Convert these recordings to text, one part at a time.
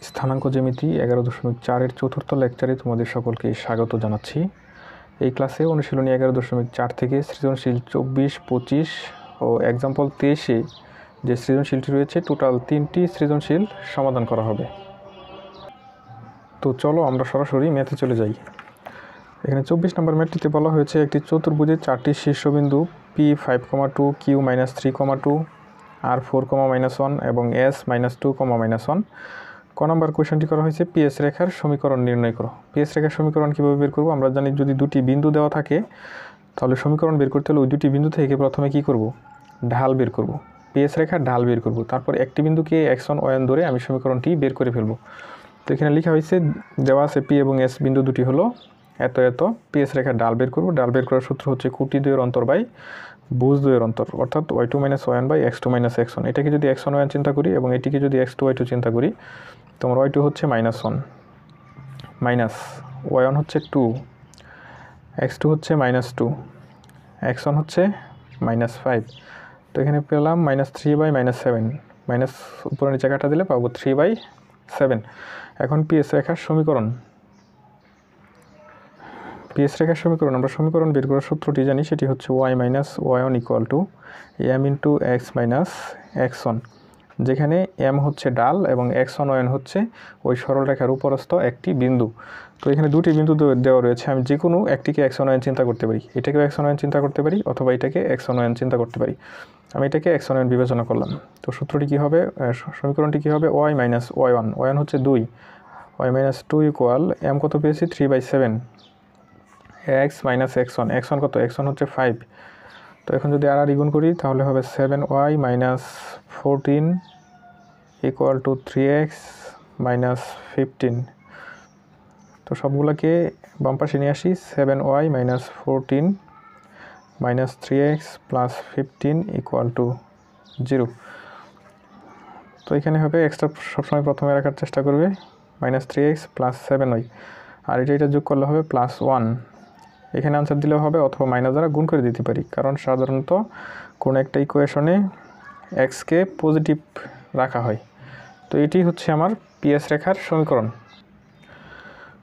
স্থানাঙ্ক জ্যামিতি 11.4 এর চতুর্থ লেকচারে তোমাদের সকলকে স্বাগত জানাচ্ছি। এই ক্লাসে অনুশীলনী 11.4 থেকে সৃজনশীল 24, 25 ও এক্সাম্পল 23-এ যে সৃজনশীলটি রয়েছে টোটাল 3টি সৃজনশীল সমাধান করা হবে। তো চলো আমরা সরাসরি ম্যাথে চলে যাই। এখানে 24 নম্বর ম্যাথটিতে বলা হয়েছে একটি চতুর্ভুজের 4টি শীর্ষবিন্দু P5,2, Q-3,2, R4,-1 এবং S-2,-1। ক নম্বর কোয়েশনটি করা হয়েছে পিএস রেখার সমীকরণ নির্ণয় করো। পিএস রেখার সমীকরণ কীভাবে বের করব? আমরা জানি যদি দুটি বিন্দু দেওয়া থাকে তাহলে সমীকরণ বের করতে হলে ওই দুটি বিন্দু থেকে প্রথমে কি করব? ঢাল বের করব। পিএস রেখার ঢাল বের করব। তারপর একটি বিন্দুকে x1 y1 ধরে আমি সমীকরণটি বের করে ফেলব। তো এখানে লেখা হয়েছে দেওয়া আছে পি এবং এস বিন্দু দুটি হলো এত এত। পিএস রেখার ডাল বের করব। ডাল বের করার সূত্র হচ্ছে খুঁটি দ্বয়ের অন্তর বাই ভুজ দ্বয়ের অন্তর, অর্থাৎ y2 - y1 by x2 - x1। এটাকে যদি x1 y1 চিন্তা করি এবং এটিকে যদি x2 y2 চিন্তা করি, তোমার y2 হচ্ছে -1 মাইনাস y1 হচ্ছে 2, x2 হচ্ছে -2, x1 হচ্ছে -5। তো এখানে পেলাম -3/-7, মাইনাস উপরে নিচে কাটা দিলে পাবো 3/7। এখন পিএস রেখার সমীকরণ আমরা সমীকরণ বের করার সূত্রটি জানি, সেটি হচ্ছে y - y1 = m × x - x1, যেখানে m হচ্ছে ডাল এবং x1 y1 হচ্ছে ওই সরলরেখার উপরস্থ একটি বিন্দু। তো এখানে দুটি বিন্দু দেওয়া রয়েছে, আমি যে কোনো একটিকে x1 y1 চিন্তা করতে পারি, এটাকেও x1 y1 চিন্তা করতে পারি অথবা এটাকে x1 y1 চিন্তা করতে পারি। আমি এটাকে x1 y1 বিবেচনা করলাম। তো সূত্রটি কী হবে, সমীকরণটি কী হবে? y - y1, y1 হচ্ছে 2, y - 2 = m কত পেয়েছি? 3/7, x - x1, x1 কত? x1 হচ্ছে 5। তো এখন যদি আর গুণ করি তাহলে হবে 7y - 14 = 3x - 15। তো সবগুলোকে বাম পাশে নিয়ে আসি। 7y - 14 - 3x + 15 = 0। তো এখানে হবে এক্সটা সবসময় প্রথমে রাখার চেষ্টা করবে, -3x + 7y, আর এটা যোগ করলে হবে +1। এখানে আনসার দিলেও হবে অথবা মাইনাস দ্বারা গুণ করে দিতে পারি, কারণ সাধারণত কোনো একটা ইকুয়েশনে এক্সকে পজিটিভ রাখা হয়। তো এটি হচ্ছে আমার পিএস রেখার সমীকরণ।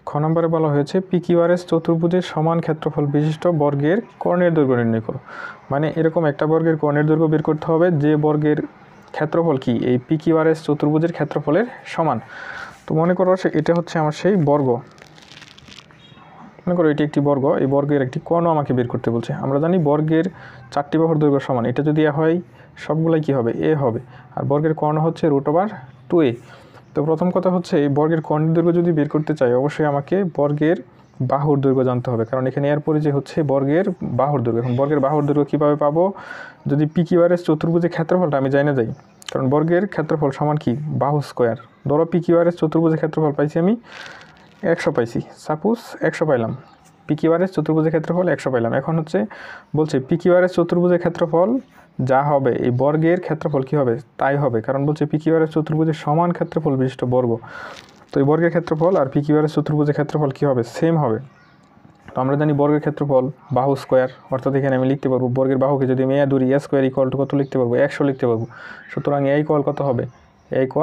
খ নম্বরে বলা হয়েছে PQRS চতুর্ভুজের সমান ক্ষেত্রফল বিশিষ্ট বর্গের কর্ণের দৈর্ঘ্য নির্ণয় করো। মানে এরকম একটা বর্গের কর্ণের দৈর্ঘ্য বের করতে হবে যে বর্গের ক্ষেত্রফল কি এই PQRS চতুর্ভুজের ক্ষেত্রফলের সমান। তো মনে করো এটা হচ্ছে আমার সেই বর্গ, মনে করো এটি একটি বর্গ, এই বর্গের একটি কর্ণ আমাকে বের করতে বলছে। আমরা জানি বর্গের 4টি বাহুর দৈর্ঘ্য সমান, এটা যদি এ হয় সবগুলাই কি হবে? এ হবে। আর বর্গের কর্ণ হচ্ছে √2a। তো প্রথম কথা হচ্ছে এই বর্গের কর্ণের দৈর্ঘ্য যদি বের করতে চাই অবশ্যই আমাকে বর্গের বাহুর দৈর্ঘ্য জানতে হবে, কারণ এখানে এর পরিচয় হচ্ছে বর্গের বাহুর দৈর্ঘ্য। এখন বর্গের বাহুর দৈর্ঘ্য কীভাবে পাবো? যদি PQRS চতুর্ভুজের ক্ষেত্রফলটা আমি জানি না যাই, কারণ বর্গের ক্ষেত্রফল সমান কি? বাহু স্কোয়ার। ধরো PQRS চতুর্ভুজের ক্ষেত্রফল পাইছি আমি 100 পাইছি, সাপোজ 100 পাইলাম, PQRS চতুর্ভুজের ক্ষেত্রফল 100 পাইলাম। এখন হচ্ছে বলছে PQRS চতুর্ভুজের ক্ষেত্রফল যা হবে এই বর্গের ক্ষেত্রফল কী হবে? তাই হবে, কারণ বলছে PQRS চতুর্ভুজের সমান ক্ষেত্রফল বিশিষ্ট বর্গ। তো এই বর্গের ক্ষেত্রফল আর PQRS চতুর্ভুজের ক্ষেত্রফল কী হবে? সেম হবে। তো আমরা জানি বর্গের ক্ষেত্রফল বাহু স্কোয়ার, অর্থাৎ এখানে আমি লিখতে পারবো বর্গের বাহুকে যদি আমি ধরি a² = কত লিখতে পারবো? 100 লিখতে পারবো। সুতরাং a = কত হবে? a =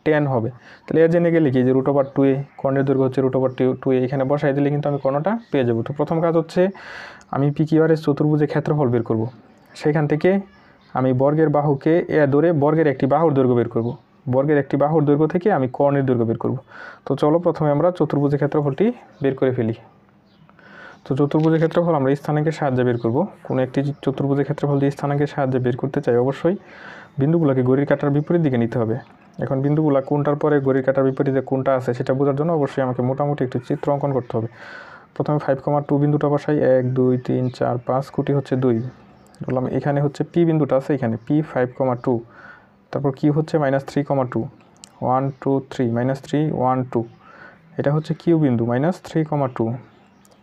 10 হবে। তাহলে এ জেনে গেলে কি যে √2a, কর্ণের দৈর্ঘ্য হচ্ছে √2a, এখানে বসাই দিলে কিন্তু আমি কর্ণটা পেয়ে যাবো। তো প্রথম কাজ হচ্ছে আমি PQRS চতুর্ভুজের ক্ষেত্রফল বের করব। সেখান থেকে আমি বর্গের বাহুকে এ ধরে বর্গের একটি বাহুর দৈর্ঘ্য বের করব। বর্গের একটি বাহুর দৈর্ঘ্য থেকে আমি কর্ণের দৈর্ঘ্য বের করব। তো চলো প্রথমে আমরা চতুর্ভুজের ক্ষেত্রফলটি বের করে ফেলি। তো চতুর্ভুজের ক্ষেত্রফল আমরা স্থানাঙ্কের সাহায্যে বের করব। কোনো একটি চতুর্ভুজের ক্ষেত্রফল দিয়ে স্থানাঙ্কের সাহায্যে বের করতে চাই অবশ্যই বিন্দুগুলোকে ঘড়ির কাঁটার বিপরীত দিকে নিতে হবে। এখন বিন্দুগুলো কোনটার পরে ঘড়ির কাঁটার বিপরীতে কোনটা আছে সেটা বোঝার জন্য অবশ্যই আমাকে মোটামুটি একটি চিত্র অঙ্কন করতে হবে। প্রথমে 5,2 বিন্দুটা বসাই, 1 2 3 4 5, খুঁটি হচ্ছে 2 বললাম। এখানে হচ্ছে P বিন্দুটা আছে, এখানে P5,2, তারপর Q হচ্ছে -3,2, 1 2 3, -3 1 2, এটা হচ্ছে Q বিন্দু -3,2।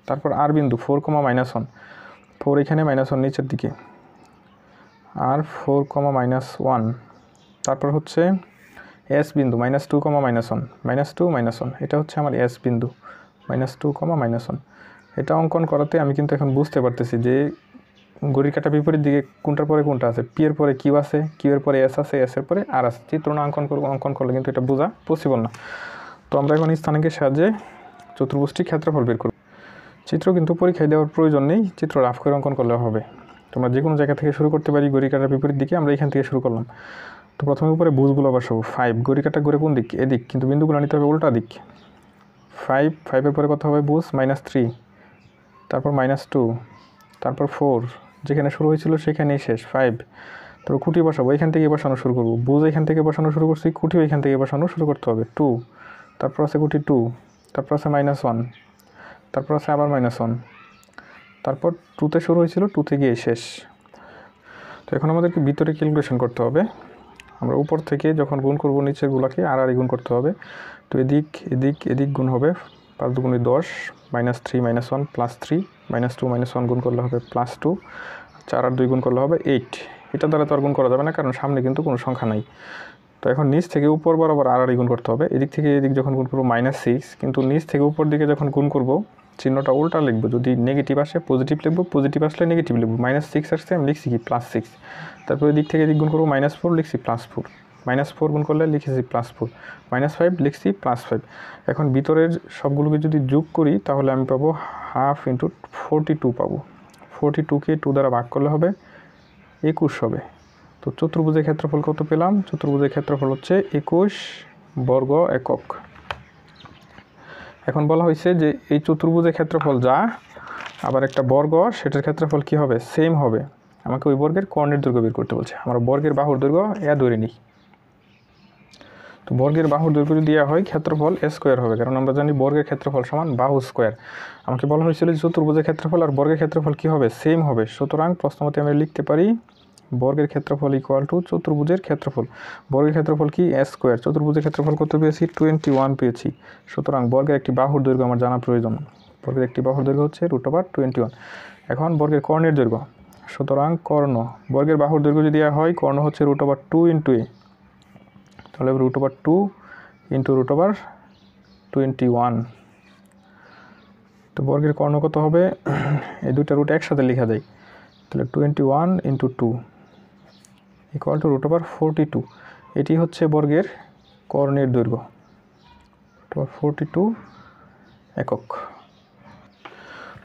তারপর আর বিন্দু 4, -1, 4 এখানে -1 নিচের দিকে, আর 4, -1। তারপর হচ্ছে S বিন্দু -2, -1, -2 -1, এটা হচ্ছে আমার S বিন্দু -2, -1। এটা অঙ্কন করাতে আমি কিন্তু এখন বুঝতে পারতেছি যে ঘড়ির কাঁটা বিপরীত দিকে কোনটার পরে কোনটা আছে। P এর পরে Q আছে, Q এর পরে S আছে, S এর পরে আর আছে। চিত্রটা অঙ্কন করলে কিন্তু এটা বোঝা পসিবল না। তো আমরা এখন স্থানাঙ্কের সাহায্যে চতুর্ভুজটির ক্ষেত্রফল বের করব। চিত্র কিন্তু পরীক্ষায় দেওয়ার প্রয়োজন নেই, চিত্র রাফ করে অঙ্কন করলে হবে। তোমরা যে কোনো জায়গা থেকে শুরু করতে পারি, ঘড়ি কাটার বিপরীত দিকে। আমরা এখান থেকে শুরু করলাম। তো প্রথমে উপরে ভুজগুলো বসাবো। 5, ঘড়ি কাটা ঘুরে কোন দিক? এদিক, কিন্তু বিন্দুগুলো নিতে হবে উল্টা দিক। 5 পরে কত হবে? ভুজ -3, তারপর -2, তারপর 4, যেখানে শুরু হয়েছিল সেখানেই শেষ 5। তারপর খুঁটি বসাবো, এখান থেকে বসানো শুরু করবো। ভুজ এখান থেকে বসানো শুরু করছি, খুঁটিও এখান থেকে বসানো শুরু করতে হবে। 2, তারপর আছে খুঁটি 2, তারপর আছে -1, তারপর আছে আবার -1, তারপর 2তে শুরু হয়েছিল, 2তে গিয়ে শেষ। তো এখন আমাদেরকে ভিতরে ক্যালকুলেশন করতে হবে। আমরা উপর থেকে যখন গুণ করব নিচের গুলাকে আর গুণ করতে হবে। তো এদিক এদিক এদিক গুণ হবে, 5 দুগুণে 10, -3 -1 +3, -2 -1 গুণ করলে হবে +2, 4 আর 2 গুণ করলে হবে 8। এটা দ্বারা তো আর গুণ করা যাবে না, কারণ সামনে কিন্তু কোনো সংখ্যা নাই। তো এখন নিচ থেকে উপর বরাবর আর গুণ করতে হবে। এদিক থেকে এদিক যখন গুণ করবো -6, কিন্তু নিচ থেকে উপর দিকে যখন গুণ করব চিহ্নটা উল্টা লিখবো। যদি নেগেটিভ আসে পজিটিভ লিখবো, পজিটিভ আসলে নেগেটিভ লিখবো। -6 আসছে, আমি লিখছি কি +6। তারপরে এদিক থেকে এদিক গুণ করবো -4, লিখছি +4, -4 গুণ করলে লিখেছি +4, -5 লিখছি +5। এখন ভিতরের সবগুলোকে যদি যোগ করি তাহলে আমি পাবো 1/2 × 42 পাবো। 42কে 2 দ্বারা ভাগ করলে হবে 21 হবে। তো চতুর্ভুজের ক্ষেত্রফল কত পেলাম? চতুর্ভুজের ক্ষেত্রফল হচ্ছে 21 বর্গ একক। এখন বলা হয়েছে যে এই চতুর্ভুজের ক্ষেত্রফল যা, আবার একটা বর্গ, সেটার ক্ষেত্রফল কি হবে? সেম হবে। আমাকে ওই বর্গের কর্ণের দৈর্ঘ্য বের করতে বলছে। আমরা বর্গের বাহুর দৈর্ঘ্য ধরে নিই। তো বর্গের বাহুর দৈর্ঘ্য যদি হয় ক্ষেত্রফল স্কোয়ার হবে, কারণ আমরা জানি বর্গের ক্ষেত্রফল সমান বাহু স্কোয়ার। আমাকে বলা হয়েছিল যে চতুর্ভুজের ক্ষেত্রফল আর বর্গের ক্ষেত্রফল কি হবে? সেম হবে। সুতরাং প্রশ্নমতে আমরা লিখতে পারি বর্গের ক্ষেত্রফল ইকুয়াল টু চতুর্ভুজের ক্ষেত্রফল। বর্গের ক্ষেত্রফল কি? স্কোয়ার। চতুর্ভুজের ক্ষেত্রফল কত পেয়েছি? 21 পেয়েছি। সুতরাং বর্গের একটি বাহুর দৈর্ঘ্য আমার জানা প্রয়োজন। বর্গের একটি বাহুর দৈর্ঘ্য হচ্ছে √21। এখন বর্গের কর্ণের দৈর্ঘ্য, সুতরাং কর্ণ, বর্গের বাহুর দৈর্ঘ্য যদি হয়, কর্ণ হচ্ছে √2 × a, তাহলে √2 × √21। তো বর্গের কর্ণ কত হবে? এই দুইটা রুট একসাথে লেখা যায়, তাহলে 21 × 2 ইকুয়াল টু √42। এটি হচ্ছে বর্গের কর্ণের দৈর্ঘ্য, 42 একক।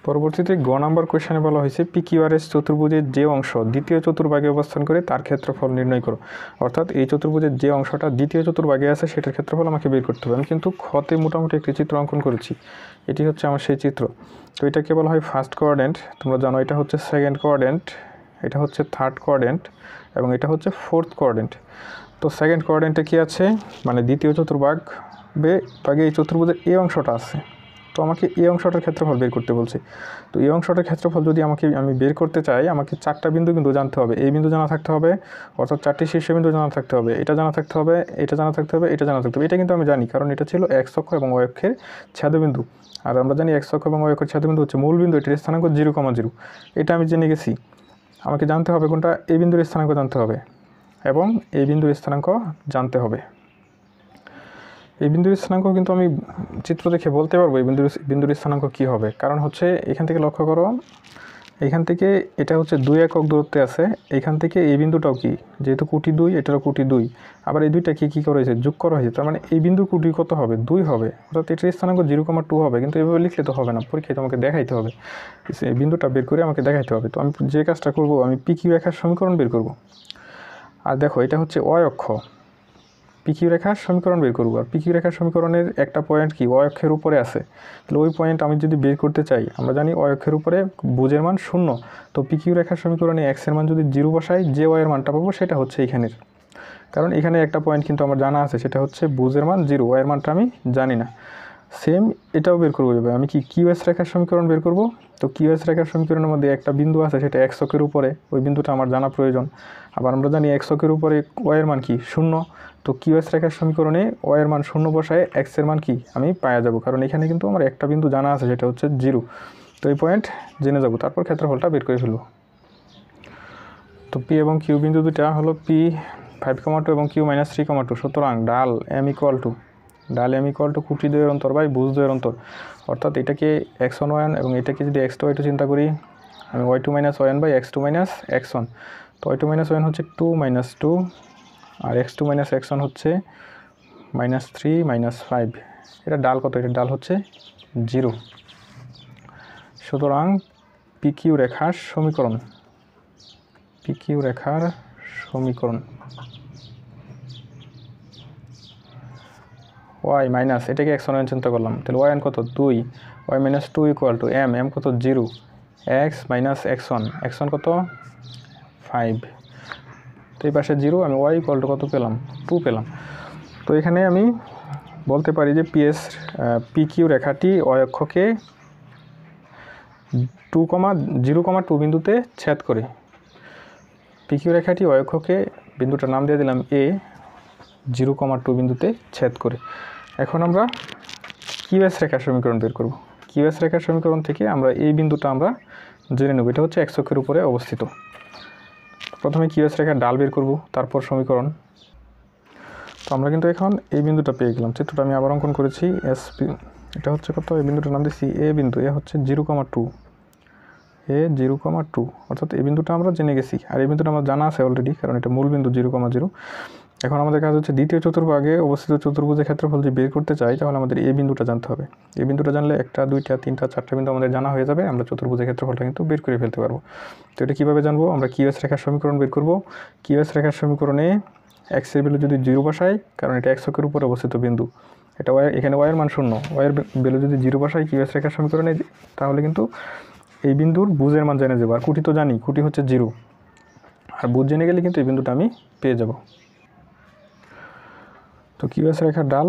পরবর্তীতে গ নাম্বার কোয়েশ্চনে বলা হয়েছে PQRS চতুর্ভুজের যে অংশ দ্বিতীয় চতুর্ভাগে অবস্থান করে তার ক্ষেত্রফল নির্ণয় করো। অর্থাৎ এই চতুর্ভুজের যে অংশটা দ্বিতীয় চতুর্ভাগে আছে সেটার ক্ষেত্রফল আমাকে বের করতে হবে। আমি কিন্তু খতে মোটামুটি একটি চিত্র অঙ্কন করেছি। এটি হচ্ছে আমার সেই চিত্র। তো এটাকে বলা হয় ফার্স্ট কোঅর্ডিনেট। তোমরা জানো এটা হচ্ছে সেকেন্ড কোঅর্ডিনেট, এটা হচ্ছে থার্ড কোঅর্ডিনেট এবং এটা হচ্ছে ফোর্থ কোঅর্ডিনেট। তো সেকেন্ড কোঅর্ডিনেটে কি আছে? মানে দ্বিতীয় চতুর্ভাগে এই চতুর্ভুজের এই অংশটা আছে। তো আমাকে এই অংশটার ক্ষেত্রফল বের করতে বলছে। তো এই অংশটার ক্ষেত্রফল যদি আমি বের করতে চাই, আমাকে 4টা বিন্দু কিন্তু জানতে হবে। এই বিন্দু জানা থাকতে হবে, অর্থাৎ 4টি শীর্ষবিন্দু জানা থাকতে হবে। এটা জানা থাকতে হবে, এটা জানা থাকতে হবে, এটা জানা থাকতে হবে। এটা কিন্তু আমি জানি, কারণ এটা ছিল x অক্ষ এবং y অক্ষের ছেদবিন্দু। আর আমরা জানি x অক্ষ এবং y অক্ষের ছেদবিন্দু হচ্ছে মূল বিন্দু, এটির স্থানাঙ্ক 0,0। এটা আমি জেনে গেছি। আমাকে জানতে হবে কোনটা? এই বিন্দুর স্থানাঙ্ক জানতে হবে এবং এই বিন্দুর স্থানাঙ্ক জানতে হবে। এই বিন্দুর স্থানাঙ্ক কিন্তু আমি চিত্র দেখে বলতে পারবো এই বিন্দুর স্থানাঙ্ক কী হবে। কারণ হচ্ছে এখান থেকে লক্ষ্য করো, এখান থেকে এটা হচ্ছে 2 একক দূরত্বে আছে। এখান থেকে এই বিন্দুটাও কি, যেহেতু কুটি 2, এটারও কুটি 2, আবার এই দুইটা কী করা হয়েছে? যোগ করা হয়েছে। তার মানে এই বিন্দুর কুটি কত হবে? 2 হবে, অর্থাৎ এটার স্থানাঙ্ক 0,2 হবে। কিন্তু এভাবে লিখলে তো হবে না, পরীক্ষায় তোমাকে দেখাইতে হবে, এই বিন্দুটা বের করে আমাকে দেখাইতে হবে। তো আমি যে কাজটা করব, আমি PQ রেখার সমীকরণ বের করব। আর দেখো এটা হচ্ছে y অক্ষ, PQ রেখার সমীকরণ বের করব। আর PQ রেখার সমীকরণের একটা পয়েন্ট কি? y অক্ষের উপরে আছে। তাহলে ওই পয়েন্ট আমি যদি বের করতে চাই, আমরা জানি y অক্ষের উপরে ভুজের মান 0। তো PQ রেখার সমীকরণে x এর মান যদি 0 বসাই, যে y এর মানটা পাবো সেটা হচ্ছে এইখানের। কারণ এখানে একটা পয়েন্ট কিন্তু আমার জানা আছে, সেটা হচ্ছে ভুজের মান 0, y এর মানটা আমি জানি না। সেম এটাও বের করবো। আমি কি QS রেখার সমীকরণ বের করব। তো QS রেখার সমীকরণের মধ্যে একটা বিন্দু আছে, সেটা x অক্ষের উপরে, ওই বিন্দুটা আমার জানা প্রয়োজন। আবার আমরা জানি x অক্ষের উপরে y এর মান কি? 0। তো QS রেখার সমীকরণে y এর মান 0 বসায় x এর মান কি আমি পাওয়া যাব, কারণ এখানে কিন্তু আমার একটা বিন্দু জানা আছে, সেটা হচ্ছে 0। তো এই পয়েন্ট জেনে যাব, তারপর ক্ষেত্রফলটা বের করে ফেলব। তো P এবং Q বিন্দু দুটা হলো P 5,2 এবং Q -3,2। সুতরাং ডাল M ইকুয়াল টু কুটি 2 এর অন্তর বাই ভুজ 2 এর অন্তর। অর্থাৎ এটাকে x1 y1 এবং এটাকে যদি x2 y2 চিন্তা করি, আমি y2 - y1 by x2 - x1। তো y2 - y1 হচ্ছে 2 - 2, আর x2 - x1 হচ্ছে -3 - 5। এটা ডাল কত? এটা ডাল হচ্ছে 0। সুতরাং পিকিউ রেখার সমীকরণ y মাইনাস এটাকে x1 চিন্তা করলাম, তাহলে y1 কত? 2, y minus 2 equal to m কত? 0, x মাইনাস x1 কত? 5। তো এই পাশে 0, আমি y ইকুয়াল টু কত পেলাম? 2 পেলাম। তো এখানে আমি বলতে পারি যে পিকিউ রেখাটি y অক্ষকে 0,2 বিন্দুতে ছেদ করে। পিকিউ রেখাটি y অক্ষকে, বিন্দুটার নাম দিয়ে দিলাম a, 0,2 বিন্দুতে ছেদ করে। এখন আমরা কিউএস রেখার সমীকরণ বের করব। কিউএস রেখার সমীকরণ থেকে আমরা এই বিন্দুটা আমরা জেনে নেব, এটা হচ্ছে x অক্ষের উপরে অবস্থিত। প্রথমে কিউএস রেখার ডাল বের করব, তারপর সমীকরণ। তো আমরা কিন্তু এখন এই বিন্দুটা পেয়ে গেলাম। চিত্রটা আমি আবার অঙ্কন করেছি। এটা হচ্ছে কত? এই বিন্দুটার নাম দিচ্ছি এ বিন্দু। এ হচ্ছে 0,2, এ 0,2, অর্থাৎ এই বিন্দুটা আমরা জেনে গেছি। আর এই বিন্দুটা আমার জানা আছে অলরেডি, কারণ এটা মূল বিন্দু 0,0। এখন আমাদের কাজ হচ্ছে দ্বিতীয় চতুর্ভাগে অবস্থিত চতুর্ভুজের ক্ষেত্রফল যদি বের করতে চাই, তাহলে আমাদের এই বিন্দুটা জানতে হবে। এই বিন্দুটা জানলে 1টা 2টা 3টা 4টা বিন্দু আমাদের জানা হয়ে যাবে, আমরা চতুর্ভুজের ক্ষেত্রফলটা কিন্তু বের করে ফেলতে পারবো। তো এটা কীভাবে জানবো? আমরা কিউএস রেখার সমীকরণ বের করব। কিউএস রেখার সমীকরণে x এর ভ্যালু যদি 0 বসাই, কারণ এটা x অক্ষের উপরে অবস্থিত বিন্দু, এটা এখানে y এর মান 0, y এর ভ্যালু যদি 0 বসাই কিউএস রেখার সমীকরণে, তাহলে কিন্তু এই বিন্দুর বুঝের মান জেনে যাবো। আর কুটি তো জানি, কুটি হচ্ছে 0, আর বুঝ জেনে গেলে কিন্তু এই বিন্দুটা আমি পেয়ে যাব। তো কিউএস রেখার ডাল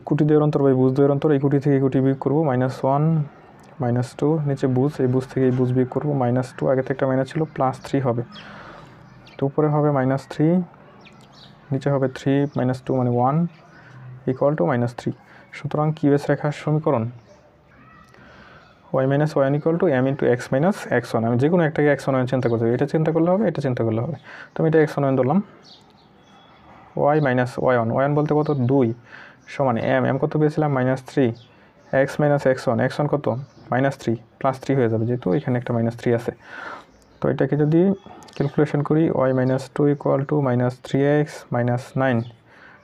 কুটি দ্বয়ের অন্তর বাই বুঝ দ্বয়ের অন্তর, এই কুটি থেকে এই কুটি বিয়োগ করবো, -1 -2, নিচে বুঝ, এই বুঝ থেকে এই বুঝ বিয়োগ করবো, -2, আগে থেকে একটা মাইনাস ছিল, +3 হবে। তো উপরে হবে -3, নিচে হবে 3 - 2 মানে 1 ইকুয়াল টু -3। সুতরাং কিউএস রেখার সমীকরণ y - y1 equal to m × x - x1। আমি যে কোনো একটাকে x1 চিন্তা করতে হবে, এটা চিন্তা করলে হবে, এটা চিন্তা করলে হবে। তো আমি এটা x1 ধরলাম, y - y1 বলতে কত? 2 সমান m কত পেয়েছিলাম? -3, x - x1 কত? -3, +3 হয়ে যাবে, যেহেতু এখানে একটা -3 আছে। তো এটাকে যদি ক্যালকুলেশন করি, y - 2 ইকুয়াল টু -3x - 9,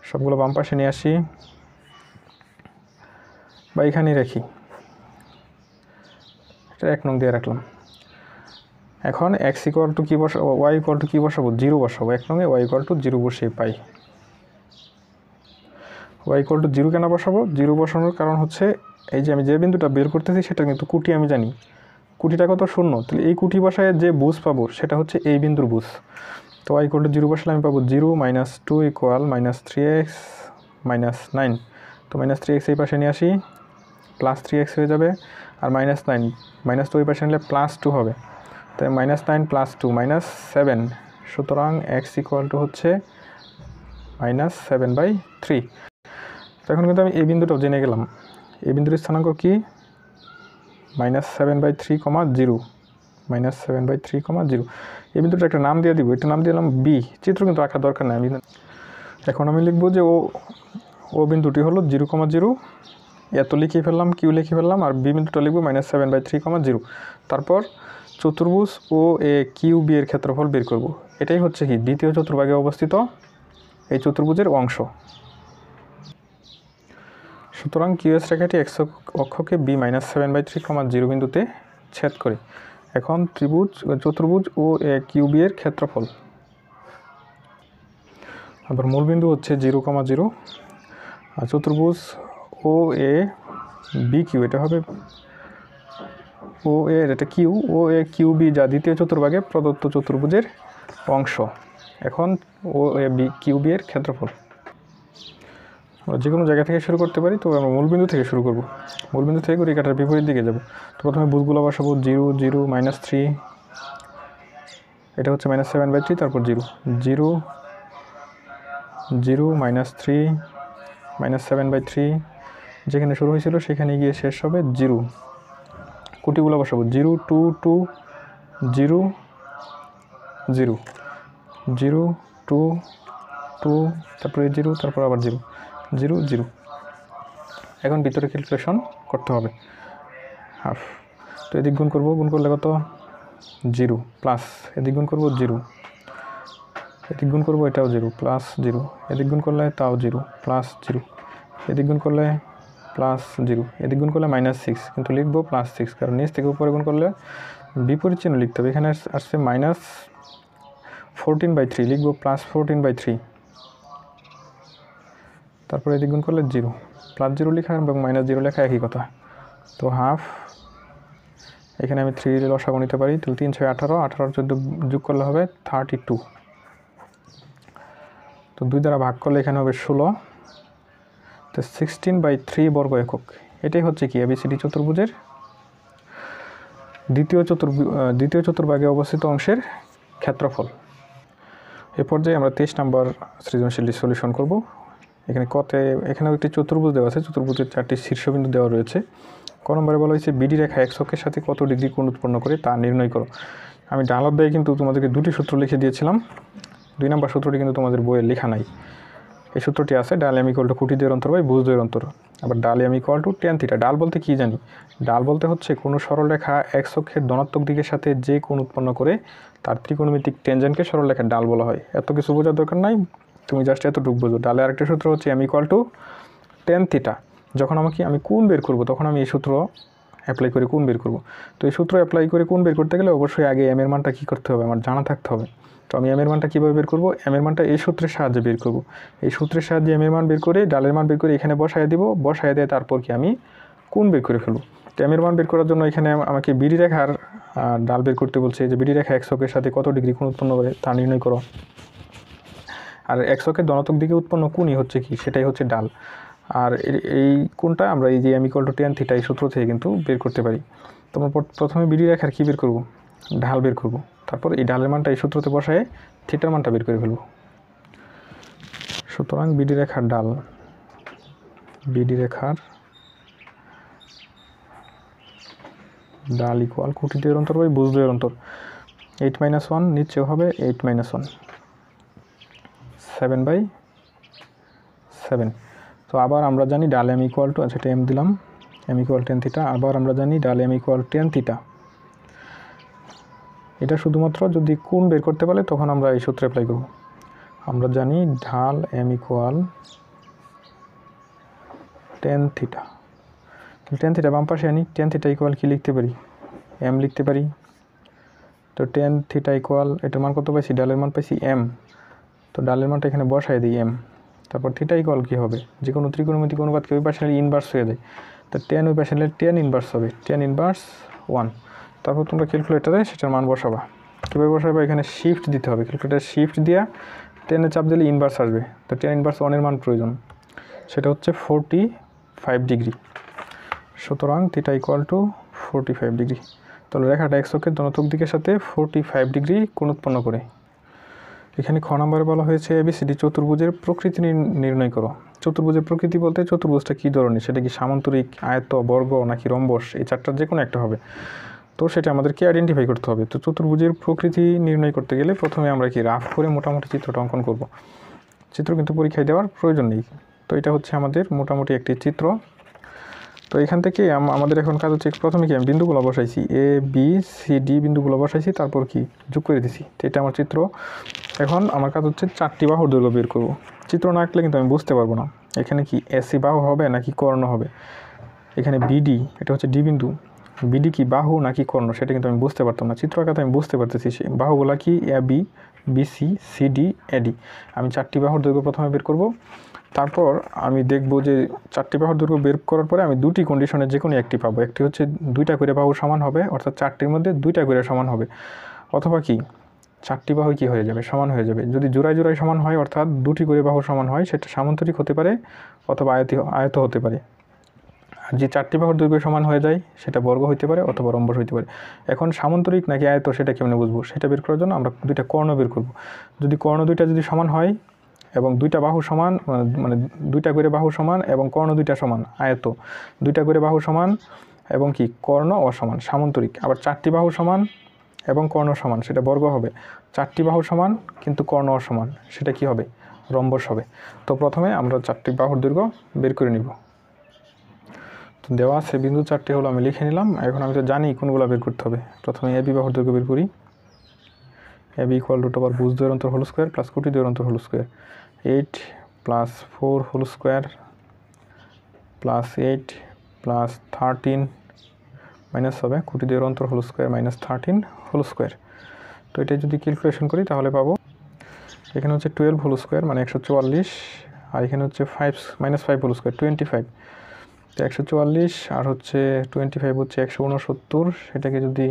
সবগুলো বাম পাশে নিয়ে আসি বা এখানেই রাখি, এটা 1 নং দিয়ে রাখলাম। এখন x ইকুয়াল টু কী বসাবো? y ইকুয়াল টু কী বসাবো? 0 বসাবো। 1 নংয়ে y ইকুয়াল টু 0 বসিয়ে পাই। y ইকুয়াল টু 0 কেন বসাবো? 0 বসানোর কারণ হচ্ছে এই যে আমি যে বিন্দুটা বের করতেছি সেটা কিন্তু কুটি আমি জানি, কুটিটা কত? 0। তাহলে এই কুটি বসায় যে বুঝ পাবো সেটা হচ্ছে এই বিন্দুর বুঝ। তো y ইকুয়াল টু 0 বসালে আমি পাবো 0 - 2 ইকুয়াল -3x - 9। তো -3x এই পাশে নিয়ে আসি, +3x হয়ে যাবে, আর -9 - 2 এই পাশে নিলে +2 হবে। তাই -9 + 2 -7। সুতরাং x ইকুয়াল টু হচ্ছে -7/3। তো এখন কিন্তু আমি এই বিন্দুটাও জেনে গেলাম। এই বিন্দুর স্থানাঙ্ক কি? -7/3, 0, -7/3, 0। এই বিন্দুটা একটা নাম দিয়ে দিব, এটা নাম দিলাম b। চিত্র কিন্তু আঁকার দরকার নাই। এখন আমি লিখবো যে ও বিন্দুটি হলো 0,0, এত লিখে ফেললাম, কিউ লিখে ফেললাম, আর বি বিন্দুটা লিখবো -7/3, 0। তারপর চতুর্ভুজ ও এ কিউ বি এর ক্ষেত্রফল বের করব। এটাই হচ্ছে কি দ্বিতীয় চতুর্ভাগে অবস্থিত এই চতুর্ভুজের অংশ। সুতরাং কিউএস রেখাটি x অক্ষকে b -7/3, 0 বিন্দুতে ছেদ করে। এখন চতুর্ভুজ ও এ কিউ বি এর ক্ষেত্রফল, আবার মূল বিন্দু হচ্ছে 0,0, আর চতুর্ভুজ ও এ বি কিউ, এটা হবে ও এ, এটা কিউ, ও এ কিউ বি যা দ্বিতীয় চতুর্ভাগে প্রদত্ত চতুর্ভুজের অংশ। এখন ও এ বি কিউ বি এর ক্ষেত্রফল আমরা যে কোনো জায়গা থেকে শুরু করতে পারি, তো আমরা মূলবিন্দু থেকে শুরু করব। মূলবিন্দু থেকে রেখাটার বিপরীত দিকে যাব। তো প্রথমে বুঝগুলো বসাবো, 0 0 -3, এটা হচ্ছে -7/3, তারপর 0 0 0 -3 -7/3, যেখানে শুরু হয়েছিল সেখানে গিয়ে শেষ হবে 0। কুটিগুলো বসাবো, 0 2 2 0 0 0 2 2, তারপরে 0, তারপর আবার 0 0 0। এখন ভিতরে ক্যালকুলেশন করতে হবে, হাফ। তো এদিক গুণ করবো, গুণ করলে কত? 0 প্লাস, এদিক গুণ করবো 0, এদিক গুণ করবো এটাও 0 প্লাস 0, এদিক গুণ করলে তাও 0 প্লাস 0, এদিক গুণ করলে প্লাস 0, এদিক গুণ করলে -6, কিন্তু লিখবো +6, কারণ নিচ থেকে উপরে গুণ করলে বিপরীত চিহ্ন লিখতে হবে। এখানে আসছে -14/3, লিখবো +14/3, তারপরে এদিক গুণ করলে 0, +0 লেখা এবং -0 লেখা একই কথা। তো হাফ, এখানে আমি 3 লসাগু নিতে পারি, তাহলে 3 6 18, 18 14 যোগ করলে হবে 32। তো 2 দ্বারা ভাগ করলে এখানে হবে 16, তো 16/3 বর্গ একক। এটাই হচ্ছে কি এবিসিডি চতুর্ভুজের দ্বিতীয় চতুর্ভাগে অবস্থিত অংশের ক্ষেত্রফল। এ পর্যায়ে আমরা 23 নম্বর সৃজনশীল সলিউশন করব। এখানেও একটি চতুর্ভুজ দেওয়া আছে, চতুর্ভুজের 4টি শীর্ষবিন্দু দেওয়া রয়েছে। ক নম্বরে বলা হয়েছে বিডি রেখা এক্স অক্ষের সাথে কত ডিগ্রি কোণ উৎপন্ন করে তা নির্ণয় করো। আমি ডাল অধ্যায়ে কিন্তু তোমাদেরকে 2টি সূত্র লিখে দিয়েছিলাম, 2 নম্বর সূত্রটি কিন্তু তোমাদের বইয়ে লেখা নাই। এই সূত্রটি আছে ডাল m = কোটি দ্বয়ের অন্তর বাই ভুজ দ্বয়ের অন্তর। আবার ডাল m = tan θ। ডাল বলতে কি জানি? ডাল বলতে হচ্ছে কোনো সরলরেখা এক্স অক্ষের ধনাত্মক দিকের সাথে যে কোণ উৎপন্ন করে তার ত্রিকোণমিতিক টেনজেন্টকে সরলরেখার ডাল বলা হয়। এত কিছু বোঝার দরকার নাই, তুমি জাস্ট এতটুকু বোঝো। ডালের আরেকটা সূত্র হচ্ছে m = tan θ। যখন আমি কোণ বের করব তখন আমি এই সূত্র অ্যাপ্লাই করে কোণ বের করব। তো এই সূত্র অ্যাপ্লাই করে কোণ বের করতে গেলে অবশ্যই আগে m এর মানটা কী করতে হবে, আমার জানা থাকতে হবে। তো আমি m এর মানটা কীভাবে বের করব? m এর মানটা এই সূত্রের সাহায্যে বের করব। এই সূত্রের সাহায্যে m এর মান বের করে ডালের মান বের করে এখানে বসায় দিব, বসায় দিয়ে তারপর কি আমি কোণ বের করে ফেলব। তো m এর মান বের করার জন্য এখানে আমাকে বিডি রেখার ডাল বের করতে বলছে, যে বিডি রেখা এক্স অক্ষের সাথে কত ডিগ্রি কোণ উৎপন্ন করে তা নির্ণয় করো। আর এক্স অক্ষের ধনাত্মক দিকে উৎপন্ন কোণই হচ্ছে কি, সেটাই হচ্ছে ডাল। আর এই কোণটা আমরা এই যে m = tan θ এই সূত্র থেকে কিন্তু বের করতে পারি। তোমরা প্রথমে বিডি রেখার কী বের করব? ঢাল বের করব। তারপর এই ঢালের মানটা এই সূত্রতে বসায় থিটার মানটা বের করে ফেলব। সুতরাং বিডি রেখার ডাল, বিডি রেখার ডাল ইকুয়াল কোটি দ্বয়ের অন্তর বাই ভুজ দ্বয়ের অন্তর। 8 - 1 নিচেও হবে 8 - 1, 7/7। তো আবার আমরা জানি ডাল m = আচ্ছা এটা m দিলাম, m = tan θ। আবার আমরা জানি ডাল m = tan θ। এটা শুধুমাত্র যদি কোণ বের করতে পারে তখন আমরা এই সূত্র অ্যাপ্লাই করব। আমরা জানি ঢাল m = tan θ। tan θ বাম পাশে আনি, tan θ = কি লিখতে পারি? m লিখতে পারি। তো tan θ = এটার মান কত পাইছি? ডালের মান পাইছি m। তো ডালের মানটা এখানে বসায় দিই m। তারপর θ = কী হবে? যে কোনো ত্রিকোণমিতিক অনুপাতকে ওই পাশে ইনভার্স হয়ে যায়। তো tan ওই পাশে নিলে tan ইনভার্স হবে, tan ইনভার্স 1। তারপর তোমরা ক্যালকুলেটারে সেটার মান বসাবা। কীভাবে বসাবা? এখানে শিফট দিতে হবে, ক্যালকুলেটারে শিফট দিয়া 10-এ চাপ দিলে ইনভার্স আসবে। তো tan ইনভার্স 1 এর মান প্রয়োজন, সেটা হচ্ছে 45 ডিগ্রি। সুতরাং θ = 45 ডিগ্রি। তাহলে রেখাটা এক্স অক্ষের ধনাত্মক দিকের সাথে 45 ডিগ্রি কোণ উৎপন্ন করে। এখানে খ নম্বরে বলা হয়েছে এবিসিডি চতুর্ভুজের প্রকৃতি নির্ণয় করো। চতুর্ভুজের প্রকৃতি বলতে চতুর্ভুজটা কী ধরনের, সেটা কি সামান্তরিক, আয়ত, বর্গ নাকি রম্বস, এই চারটার যে কোনো একটা হবে। তো সেটা আমাদেরকে আইডেন্টিফাই করতে হবে। তো চতুর্ভুজের প্রকৃতি নির্ণয় করতে গেলে প্রথমে আমরা কি রাফ করে মোটামুটি চিত্রটা অঙ্কন করব। চিত্র কিন্তু পরীক্ষায় দেওয়ার প্রয়োজন নেই। তো এটা হচ্ছে আমাদের মোটামুটি একটি চিত্র। তো এখান থেকে আমাদের এখন কাজ হচ্ছে প্রথমে কি আমি বিন্দুগুলো বসাইছি, এ বি সি ডি বিন্দুগুলো বসাইছি, তারপর কি যোগ করে দিছি। তো এটা আমার চিত্র। এখন আমার কাজ হচ্ছে 4টি বাহুর দৈর্ঘ্য বের করব। চিত্র না আঁকলে কিন্তু আমি বুঝতে পারবো না এখানে কি এসি বাহু হবে নাকি কর্ণ হবে। এখানে বিডি, এটা হচ্ছে ডি বিন্দু, বিডি কি বাহু নাকি কর্ণ সেটা কিন্তু আমি বুঝতে পারতাম না। চিত্র আঁকাতে আমি বুঝতে পারতেছি সেই বাহুগুলা কি এ বি, বিসি, সিডি, এডি। আমি 4টি বাহুর দৈর্ঘ্য প্রথমে বের করব। তারপর আমি দেখব যে 4টি বাহুর দৈর্ঘ্য বের করার পরে আমি 2টি কন্ডিশনে যে কোনো একটি পাবো। একটি হচ্ছে 2টা করে বাহু সমান হবে, অর্থাৎ 4টির মধ্যে 2টা করে সমান হবে, অথবা কি 4টি বাহু কি হয়ে যাবে, সমান হয়ে যাবে। যদি জোড়ায় জোড়ায় সমান হয়, অর্থাৎ 2টি করে বাহু সমান হয়, সেটা সামান্তরিক হতে পারে অথবা আয়ত হতে পারে। আর যে 4টি বাহুর দৈর্ঘ্য সমান হয়ে যায় সেটা বর্গ হইতে পারে অথবা রম্বস হইতে পারে। এখন সামান্তরিক নাকি আয়ত সেটা কেমনে বুঝবো? সেটা বের করার জন্য আমরা 2টা কর্ণ বের করব। যদি কর্ণ 2টা যদি সমান হয় এবং 2টা বাহু সমান, মানে 2টা করে বাহু সমান এবং কর্ণ 2টা সমান, আয়ত। 2টা করে বাহু সমান এবং কি কর্ণ অসমান, সামান্তরিক। আবার 4টি বাহু সমান এবং কর্ণ সমান, সেটা বর্গ হবে। 4টি বাহু সমান কিন্তু কর্ণ অসমান, সেটা কি হবে? রম্বস হবে। তো প্রথমে আমরা 4টি বাহুর দৈর্ঘ্য বের করে নিব। তো দেওয়া আছে বিন্দু 4টি হলো, আমি লিখে নিলাম। এখন আমি তো জানি কোনগুলো বের করতে হবে। প্রথমে এবি বাহুর দৈর্ঘ্য বের করি। এবি = ভুজ দ্বয়ের অন্তর হোল স্কোয়ার প্লাস কোটি দ্বয়ের অন্তর whole square. 8 + 4 whole square plus 8 plus 13 minus হবে কোটি দুইয়ের অন্তর whole square minus 13 whole square. তো এটা যদি ক্যালকুলেশন করি তাহলে পাবো এখানে হচ্ছে 12 হোল স্কোয়ার মানে 144, আর এখানে হচ্ছে 5 মাইনাস 5 হোল স্কোয়ার 25। তো 144 আর হচ্ছে 25 হচ্ছে 169, সেটাকে যদি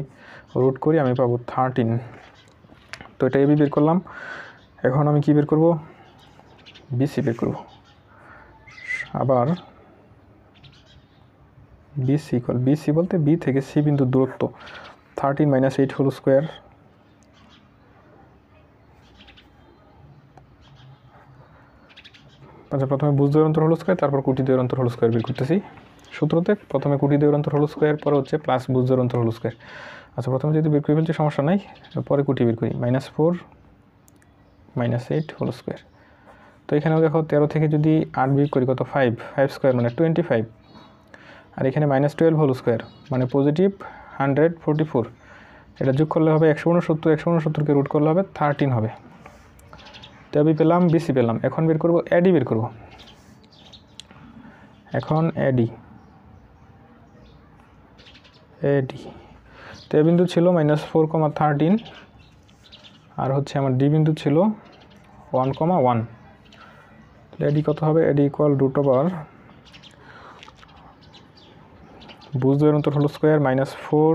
রুট করি আমি পাবো 13। তো এটা এবি বের করলাম। এখন আমি কি বের করব, বিসি বের করব। আবার বিসি ইকুয়াল, বিসি বলতে বি থেকে সি বিন্দুর দূরত্ব 13 মাইনাস 8 হোল স্কোয়ার আচ্ছা প্রথমে বুঝ দ্বয়ের অন্তর হোল স্কোয়ার তারপর কোটি দ্বয়ের অন্তর হোল স্কোয়ার বের করতেছি। সূত্রতে প্রথমে কোটি দ্বয়ের অন্তর হোল স্কোয়ার পরে হচ্ছে প্লাস বুঝ দ্বয়ের অন্তর হোল স্কোয়ার। আচ্ছা প্রথমে যদি বের করে ফেলছি সমস্যা নাই, পরে কোটি বের করি। -4 মাইনাস 8 হোল স্কোয়ার। তো এখানেও দেখো 13 থেকে যদি 8 বিয়োগ করি কত 5 স্কোয়ার মানে 25, আর এখানে -12 হোল স্কোয়ার মানে পজিটিভ 144। এটা যোগ করলে হবে 169, 169কে রুট করলে হবে 13 হবে। তো এবি পেলাম, বিসি পেলাম। এখন বের করব এডি বের করব। এখন এডি তো এ বিন্দু ছিল -4,13 আর হচ্ছে আমার ডি বিন্দু ছিল 1,1। এডি কত হবে, এডি ইকুয়াল রুট ওভার বুঝ দ্বয়ের অন্তর whole square -4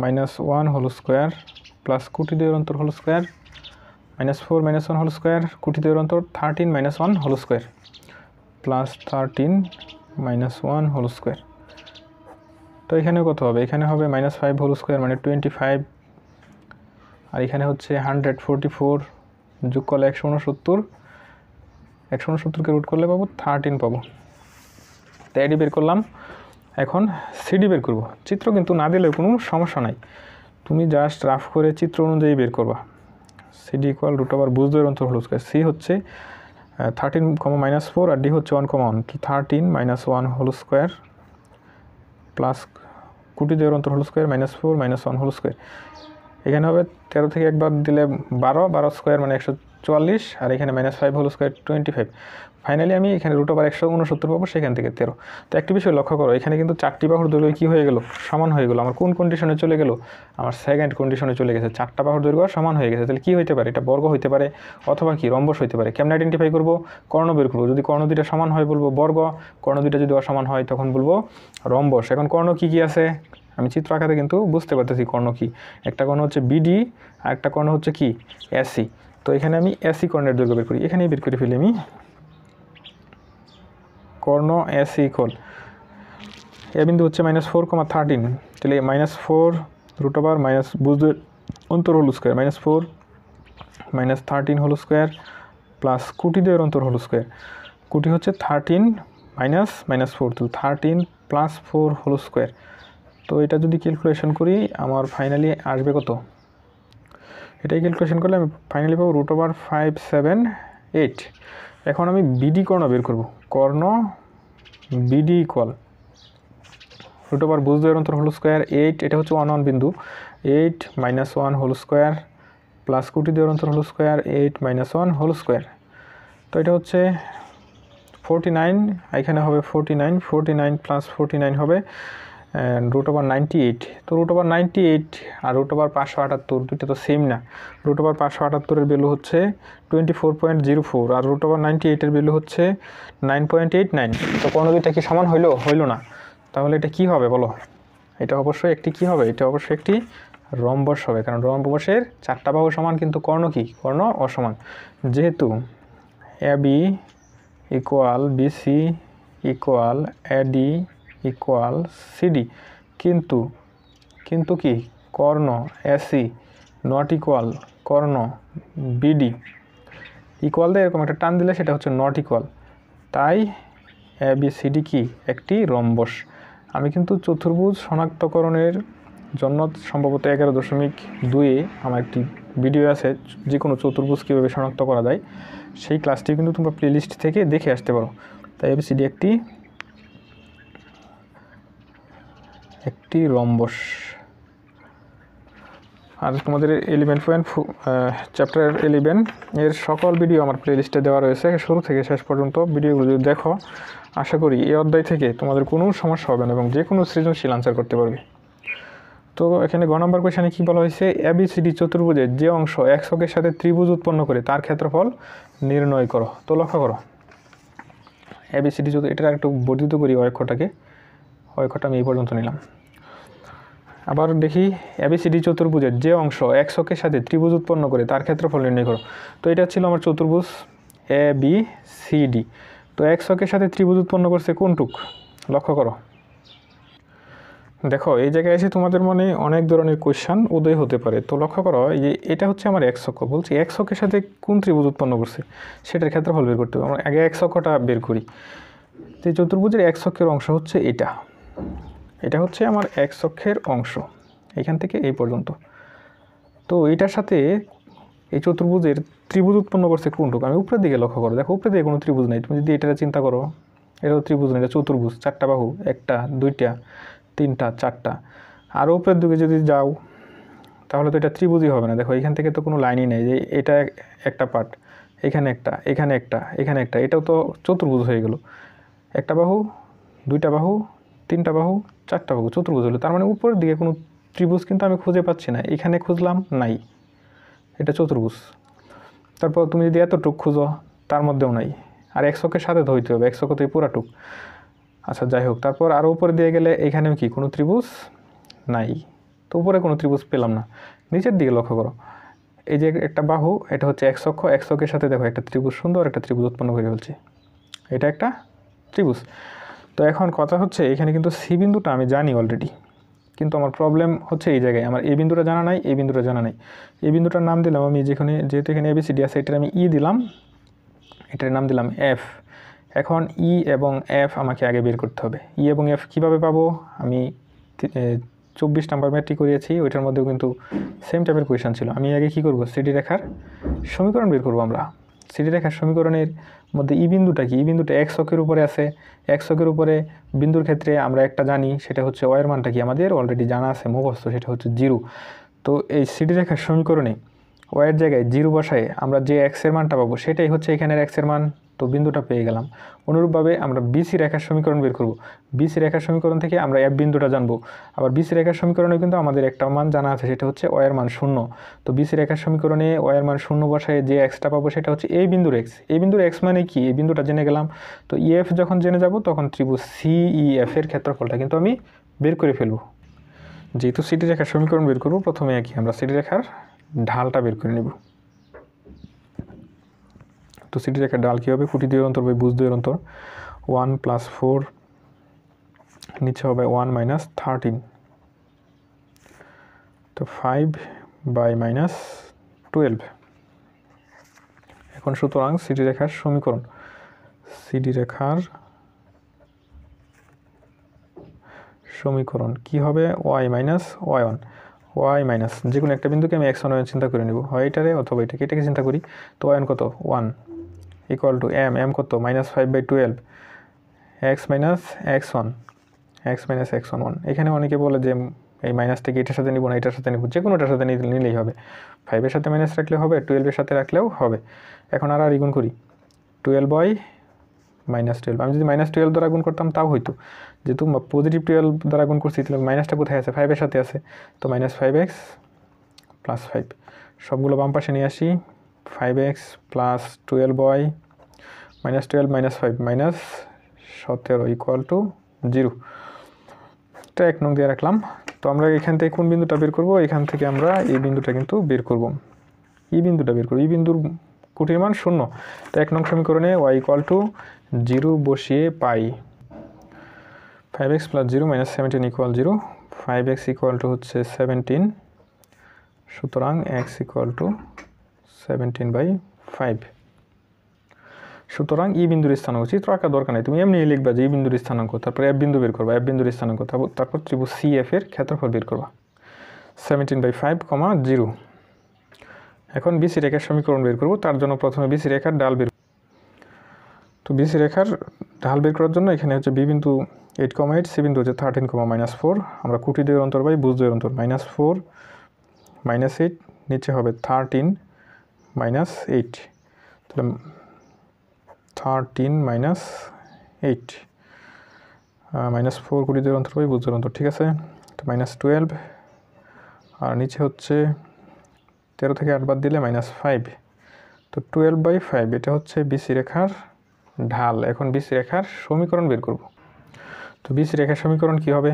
-1 whole square plus কোটি দ্বয়ের অন্তর হোল স্কোয়ার -4 -1 হোল স্কোয়ার কোটি দ্বয়ের অন্তর 13 - 1 whole square plus 13 - 1 whole square. তো এখানে কত হবে, এখানে হবে -5 হোল স্কোয়ার মানে 25, আর এখানে হচ্ছে 144 যোগ করলে 169, 169কে রুট করলে পাবো 13 পাবো। তো এডি বের করলাম। এখন সিডি বের করব। চিত্র কিন্তু না দিলেও কোনো সমস্যা নাই, তুমি জাস্ট রাফ করে চিত্র অনুযায়ী বের করবা। সিডি ইকুয়াল রুট ওভার বুঝ দ্বয়ের অন্তর হোল স্কোয়ার। সি হচ্ছে 13, -4 আর ডি হচ্ছে 1,1, 13 - 1 হোল স্কোয়ার প্লাস কোটি দ্বয়ের অন্তর হোল স্কোয়ার -4 - 1 হোল স্কোয়ার। এখানে হবে 13 থেকে একবার দিলে 12 স্কোয়ার মানে 144, আর এখানে -5 হোল স্কোয়ার 25। ফাইনালি আমি এখানে রুট ওভার 169 পাবো, সেখান থেকে 13। তো একটি বিষয় লক্ষ্য করো, এখানে কিন্তু 4টি বাহুর দৈর্ঘ্য কী হয়ে গেল, সমান হয়ে গেল। আমার কোন কন্ডিশনে চলে গেল, আমার সেকেন্ড কন্ডিশনে চলে গেছে। 4টা বাহুর দৈর্ঘ্য সমান হয়ে গেছে। তাহলে কী হইতে পারে, এটা বর্গ হইতে পারে অথবা কি রম্বস হইতে পারে। কেমন আইডেন্টিফাই করবো, কর্ণ বের করবো। যদি কর্ণ দুইটা সমান হয় বলবো বর্গ, কর্ণ দুইটা যদি অসমান হয় তখন বলবো রম্বস। এখন কর্ণ কী কী আছে আমি চিত্র আঁকাতে কিন্তু বুঝতে পারতেছি কর্ণ কী। একটা কর্ণ হচ্ছে বিডি আর একটা কর্ণ হচ্ছে কি এসি। তো এখানে আমি এসি কর্ণের দৈর্ঘ্য বের করি, এখানেই বের করে ফেলি আমি। কর্ণ এসি ইকুয়াল এ বিন্দু হচ্ছে -4,13, তাহলে -4 রুট ওভার মাইনাস বুঝ দ্বয়ের অন্তর whole square -4 -13 whole square plus কোটি দ্বয়ের অন্তর হোল স্কোয়ার। কোটি হচ্ছে 13 -4, তো 13 + 4 হোল স্কোয়ার। তো এটা যদি ক্যালকুলেশন করি আমার ফাইনালি আসবে কত, এটাই ক্যালকুলেশন করলে আমি ফাইনালি পাবো রুট ওভার 578। এখন আমি বিডি কর্ণ বের করব। কর্ণ বিডি ইকুয়াল রুট ওভার বুঝ দ্বয়ের অন্তর হোল স্কোয়ার 8, এটা হচ্ছে 1 1 বিন্দু 8 - 1 হোল স্কোয়ার প্লাস কোটি দ্বয়ের অন্তর হোল স্কোয়ার 8 - 1 হোল স্কোয়ার। তো এটা হচ্ছে 49, এখানে হবে 49 প্লাস 49 হবে রুট ওভার 98। তো রুট ওভার 98 আর রুট ওভার 578 দুইটা তো সেম না। রুট ওভার 578 এর ভ্যালু হচ্ছে 24.04 আর রুট ওভার 98 এর ভ্যালু হচ্ছে 9.89। তো কোনো দুইটা কি সমান হইল না, তাহলে এটা কি হবে বলো, এটা অবশ্যই একটি কি হবে, এটা অবশ্যই একটি রম্বস হবে। কারণ রম্বসের 4টা বাহু সমান কিন্তু কর্ণ কি, কর্ণ অসমান। যেহেতু AB equal BC equal AD equal CD, কিন্তু কি কর্ণ এসি নট ইকুয়াল কর্ণ বিডি ইকুয়াল দিয়ে এরকম একটা টান দিলে সেটা হচ্ছে নট ইকুয়াল। তাই এবিসিডি কি একটি রম্বস। আমি কিন্তু চতুর্ভুজ শনাক্তকরণের জন্য সম্ভবত 11.2-এ আমার একটি ভিডিও আছে, যে কোনো চতুর্ভুজ কীভাবে শনাক্ত করা যায়, সেই ক্লাসটি কিন্তু তোমরা প্লেলিস্ট থেকে দেখে আসতে পারো। তাই এবিসিডি একটি রম্বস। আর তোমাদের 11 চ্যাপ্টার 11 এর সকল ভিডিও আমার প্লেলিস্টে দেওয়া রয়েছে, শুরু থেকে শেষ পর্যন্ত ভিডিওগুলো যদি দেখো আশা করি এই অধ্যায় থেকে তোমাদের কোনো সমস্যা হবে না এবং যে কোনো সৃজনশীল আনসার করতে পারবে। তো এখানে গ নম্বর কোয়েশনে কী বলা হয়েছে, এবিসিডি চতুর্ভুজের যে অংশ এককের সাথে ত্রিভুজ উৎপন্ন করে তার ক্ষেত্রফল নির্ণয় করো। তো লক্ষ্য করো এবিসিডি এটা একটু বর্ধিত করি অক্ষটাকে, অক্ষটা আমি এই পর্যন্ত নিলাম। আবার দেখি এবিসিডি চতুর্ভুজের যে অংশ এককের সাথে ত্রিভুজ উৎপন্ন করে তার ক্ষেত্রফল নির্ণয় করো। তো এটা ছিল আমার চতুর্ভুজ এ বি সি ডি। তো এককের সাথে ত্রিভুজ উৎপন্ন করছে কোনটুক, লক্ষ্য করো। দেখো এই জায়গায় এসে তোমাদের মনে অনেক ধরনের কোয়েশ্চান উদয় হতে পারে। তো লক্ষ্য করো যে এটা হচ্ছে আমার একক, বলছি এককের সাথে কোন ত্রিভুজ উৎপন্ন করছে সেটার ক্ষেত্রফল বের করতে হবে। আমরা আগে এককটা বের করি। তো চতুর্ভুজের এককের অংশ হচ্ছে এটা, এটা হচ্ছে আমার এককের অংশ এখান থেকে এই পর্যন্ত। তো এটার সাথে এই চতুর্ভুজের ত্রিভুজ উৎপন্ন করছে কোনটুকু, আমি উপরের দিকে লক্ষ্য করো, দেখো উপরের দিকে কোনো ত্রিভুজ নেই। তুমি যদি এটা চিন্তা করো, এটাও ত্রিভুজ নেই, এটা চতুর্ভুজ, চারটা বাহু, একটা দুইটা তিনটা চারটা। আরও উপরের দিকে যদি যাও তাহলে তো এটা ত্রিভুজই হবে না। দেখো এখান থেকে তো কোনো লাইনই নেই, যে এটা একটা পার্ট, এখানে একটা, এখানে একটা, এখানে একটা, এটাও তো চতুর্ভুজ হয়ে গেল। একটা বাহু, দুইটা বাহু, তিনটা বাহু, চারটা বাহু, চতুর্ভুজ হলো। তার মানে উপরের দিকে কোনো ত্রিভুজ কিন্তু আমি খুঁজে পাচ্ছি না। এখানে খুঁজলাম, নাই, এটা চতুর্ভুজ। তারপর তুমি যদি এতটুক খুঁজো তার মধ্যেও নাই, আর একশকের সাথে ধরতে হবে, একশক তো এই পুরাটুক। আচ্ছা যাই হোক, তারপর আরও উপরে দিয়ে গেলে এখানেও কি কোনো ত্রিভুজ নাই, তো উপরে কোনো ত্রিভুজ পেলাম না। নিচের দিকে লক্ষ্য করো, এই যে একটা বাহু, এটা হচ্ছে একশক, একশকের সাথে দেখো একটা ত্রিভুজ, সুন্দর একটা ত্রিভুজ উৎপন্ন করে ফেলছি, এটা একটা ত্রিভুজ। তো এখন কথা হচ্ছে এখানে কিন্তু সি বিন্দুটা আমি জানি অলরেডি, কিন্তু আমার প্রবলেম হচ্ছে এই জায়গায় আমার এই বিন্দুটা জানা নাই, এই বিন্দুটা জানা নাই। এই বিন্দুটার নাম দিলাম আমি, যেহেতু এখানে এবিসিডি আছে, এটার আমি ই দিলাম, এটার নাম দিলাম এফ। এখন ই এবং এফ আমাকে আগে বের করতে হবে। ই এবং এফ কীভাবে পাবো, আমি 24 নাম্বার ম্যাটটি করিয়েছি, ওইটার মধ্যেও কিন্তু সেম টাইপের কোয়েশন ছিল। আমি আগে কী করব, সিডি রেখার সমীকরণ বের করবো। আমরা সিডি রেখার সমীকরণের মধ্যে ই বিন্দুটা কি, ই বিন্দুটা এককের উপরে আছে, এককের উপরে বিন্দুর ক্ষেত্রে আমরা একটা জানি, সেটা হচ্ছে ওয়ের মানটা কি আমাদের অলরেডি জানা আছে, মুখস্থ, সেটা হচ্ছে 0। তো এই সিডি রেখার সমীকরণে ওয়ের জায়গায় 0 বসায় আমরা যে এক্সের মানটা পাবো সেটাই হচ্ছে এখানের এক্সের মান, তো বিন্দুটা পেয়ে গেলাম। অনুরূপভাবে আমরা বিসি রেখার সমীকরণ বের করব। বিসি রেখার সমীকরণ থেকে আমরা এফ বিন্দুটা জানবো। আবার বিসি রেখার সমীকরণে কিন্তু আমাদের একটা মান জানা আছে, সেটা হচ্ছে ওয়ের মান 0। তো বিসি রেখার সমীকরণে ওয়ের মান 0 বসায় যে এক্সটা পাবো সেটা হচ্ছে এই বিন্দুর এক্স। এই বিন্দুর এক্স মানে কি, এই বিন্দুটা জেনে গেলাম। তো ইএফ যখন জেনে যাব তখন ত্রিভুজ সিইএফ এর ক্ষেত্রফলটা কিন্তু আমি বের করে ফেলবো। যেহেতু সিডি রেখার সমীকরণ বের করবো, প্রথমে কি আমরা সিডি রেখার ঢালটা বের করে নেব। তো সিডি রেখার ঢাল কী হবে, কুটি দুই অন্তর বাই ভুজ দুই অন্তর, 1 + 4, নিচে হবে 1 - 13, তো 5 / -12। এখন সুতরাং সিডি রেখার সমীকরণ, সিডি রেখার সমীকরণ কি হবে, y - y1, y মাইনাস যে কোনো একটা বিন্দুকে আমি x1 y1 চিন্তা করে নেব, হয় এটারে অথবা এটাকে, এটাকে চিন্তা করি। তো y1 কত, 1 = m কত, -5/12, x - x1, x - x1 1। এখানে অনেকে বলে যে এই মাইনাসটাকে এটার সাথে নিব না, এটার সাথে নিব, যে কোনোটার সাথে নিলেই হবে। 5-এর সাথে মাইনাস রাখলে হবে, 12-এর সাথে রাখলেও হবে। এখন আর গুণ করি, 12 - -12। আমি যদি -12 দ্বারা গুণ করতাম তাও হইতো, যেহেতু পজিটিভ 12 দ্বারা গুণ করছি, তাহলে মাইনাসটা কোথায় আছে, 5-এর সাথে আছে। তো -5x + 5, সবগুলো বাম পাশে নিয়ে আসি। 5x + 12y -12 - 5 -17 = 0। এটা 1 নং দিয়ে রাখলাম। তো আমরা এখান থেকে কোন বিন্দুটা বের করব, এখান থেকে আমরা এই বিন্দুটা কিন্তু বের করব, এই বিন্দুটা বের করব। এই বিন্দুর কুটির মান 0। তো 1 নং সমীকরণে y = 0 বসিয়ে পাই 5x + 0 - 17 = 0, 5x = হচ্ছে 17, সুতরাং x = 17/5। সুতরাং এই বিন্দুর স্থানাঙ্ক, চিত্র আঁকার দরকার নেই, তুমি এমনি লিখবা যে এই বিন্দুর স্থানাঙ্ক, তারপর এফ বিন্দু বের করবা, এফ বিন্দুর স্থানাঙ্ক, তারপর ত্রিভুজ সিএফ এর ক্ষেত্রফল বের করবা, 17/5, 0। এখন বিসি রেখার সমীকরণ বের করব, তার জন্য প্রথমে বিসি রেখার ঢাল বের। তো বিসি রেখার ঢাল বের করার জন্য এখানে হচ্ছে বি বিন্দু 8,8, সি বিন্দু হচ্ছে 13, -4। আমরা কুটি দুই অন্তর বাই ভুজ দুই অন্তর, -4 -8, নিচে হবে 13 - 8, তাহলে 13 - 8। -4 কোটি দূর অন্তর বাই বুঝ দূর অন্তর, ঠিক আছে। তো -12 আর নিচে হচ্ছে 13 থেকে 8 বাদ দিলে -5, তো 12/5 এটা হচ্ছে বিসি রেখার ঢাল। এখন বিসি রেখার সমীকরণ বের করব। তো বিসি রেখার সমীকরণ কি হবে?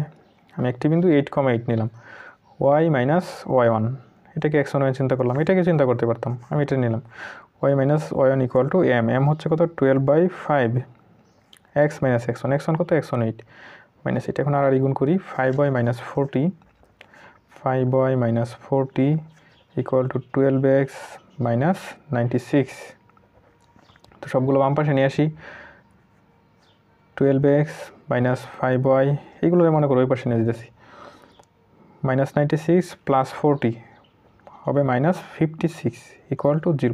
আমি একটি বিন্দু 8,8 নিলাম, y - y1, এটাকে x1 y চিন্তা করলাম, এটাকে চিন্তা করতে পারতাম, আমি এটা নিলাম। y - y1 = m হচ্ছে কত? 12/5 x - x1, x1 কত? x1 8 মাইনাস এটা এখন আর গুণ করি, 5y - 40, 5y - 40 = 12x - 96। তো সবগুলো বাম পাশে নিয়ে আসি, 12x - 5y এগুলো মনে করো ওই পাশে নিয়ে যেতেছি, -96 + 40 হবে -56 = 0।